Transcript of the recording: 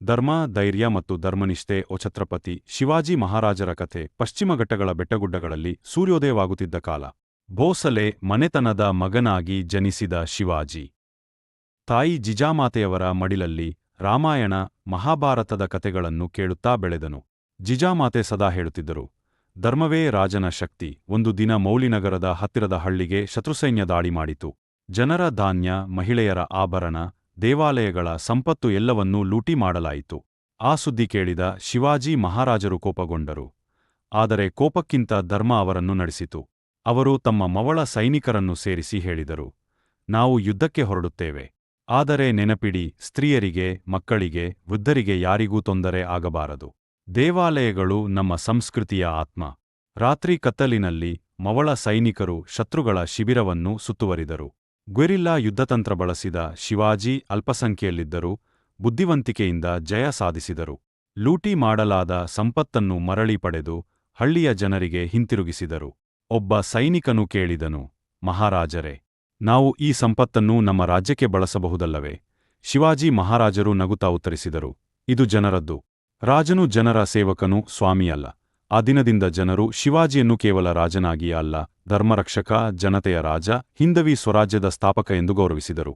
ಧರ್ಮ, ಧೈರ್ಯ ಮತ್ತು ಧರ್ಮನಿಷ್ಠೆ. ಓ ಛತ್ರಪತಿ ಶಿವಾಜಿ ಮಹಾರಾಜರ ಕಥೆ. ಪಶ್ಚಿಮ ಘಟ್ಟಗಳ ಬೆಟ್ಟಗುಡ್ಡಗಳಲ್ಲಿ ಸೂರ್ಯೋದಯವಾಗುತ್ತಿದ್ದ ಕಾಲ. ಭೋಸಲೆ ಮನೆತನದ ಮಗನಾಗಿ ಜನಿಸಿದ ಶಿವಾಜಿ. ತಾಯಿ ಜಿಜಾಮಾತೆಯವರ ಮಡಿಲಲ್ಲಿ ರಾಮಾಯಣ, ಮಹಾಭಾರತದ ಕಥೆಗಳನ್ನು ಕೇಳುತ್ತಾ ಬೆಳೆದನು. ಜಿಜಾಮಾತೆ ಸದಾ ಹೇಳುತ್ತಿದ್ದರು, ಧರ್ಮವೇ ರಾಜನ ಶಕ್ತಿ. ಒಂದು ದಿನ ಮೌಲಿನಗರದ ಹತ್ತಿರದ ಹಳ್ಳಿಗೆ ಶತ್ರುಸೈನ್ಯ ದಾಳಿ ಮಾಡಿತು. ಜನರ ಧಾನ್ಯ, ಮಹಿಳೆಯರ ಆಭರಣ, ದೇವಾಲಯಗಳ ಸಂಪತ್ತು ಎಲ್ಲವನ್ನೂ ಲೂಟಿ ಮಾಡಲಾಯಿತು. ಆ ಸುದ್ದಿ ಕೇಳಿದ ಶಿವಾಜಿ ಮಹಾರಾಜರು ಕೋಪಗೊಂಡರು. ಆದರೆ ಕೋಪಕ್ಕಿಂತ ಧರ್ಮ ಅವರನ್ನು ನಡೆಸಿತು. ಅವರು ತಮ್ಮ ಮವಳ ಸೈನಿಕರನ್ನು ಸೇರಿಸಿ ಹೇಳಿದರು, ನಾವು ಯುದ್ಧಕ್ಕೆ ಹೊರಡುತ್ತೇವೆ. ಆದರೆ ನೆನಪಿಡಿ, ಸ್ತ್ರೀಯರಿಗೆ, ಮಕ್ಕಳಿಗೆ, ವೃದ್ಧರಿಗೆ ಯಾರಿಗೂ ತೊಂದರೆ ಆಗಬಾರದು. ದೇವಾಲಯಗಳು ನಮ್ಮ ಸಂಸ್ಕೃತಿಯ ಆತ್ಮ. ರಾತ್ರಿ ಕತ್ತಲಿನಲ್ಲಿ ಮವಳ ಸೈನಿಕರು ಶತ್ರುಗಳ ಶಿಬಿರವನ್ನು ಸುತ್ತುವರಿದರು. ಗೆರಿಲ್ಲಾ ಯುದ್ಧತಂತ್ರ ಬಳಸಿದ ಶಿವಾಜಿ ಅಲ್ಪಸಂಖ್ಯೆಯಲ್ಲಿದ್ದರೂ ಬುದ್ಧಿವಂತಿಕೆಯಿಂದ ಜಯ ಸಾಧಿಸಿದರು. ಲೂಟಿ ಮಾಡಲಾದ ಸಂಪತ್ತನ್ನು ಮರಳಿ ಪಡೆದು ಹಳ್ಳಿಯ ಜನರಿಗೆ ಹಿಂತಿರುಗಿಸಿದರು. ಒಬ್ಬ ಸೈನಿಕನು ಕೇಳಿದನು, ಮಹಾರಾಜರೇ, ನಾವು ಈ ಸಂಪತ್ತನ್ನು ನಮ್ಮ ರಾಜ್ಯಕ್ಕೆ ಬಳಸಬಹುದಲ್ಲವೇ? ಶಿವಾಜಿ ಮಹಾರಾಜರು ನಗುತ್ತಾ ಉತ್ತರಿಸಿದರು, ಇದು ಜನರದ್ದು. ರಾಜನು ಜನರ ಸೇವಕನು, ಸ್ವಾಮಿಯಲ್ಲ. ಆ ದಿನದಿಂದ ಜನರು ಶಿವಾಜಿಯನ್ನು ಕೇವಲ ರಾಜನಾಗಿ ಅಲ್ಲ, ಧರ್ಮರಕ್ಷಕ, ಜನತೆಯ ರಾಜ, ಹಿಂದವಿ ಸ್ವರಾಜ್ಯದ ಸ್ಥಾಪಕ ಎಂದು ಗೌರವಿಸಿದರು.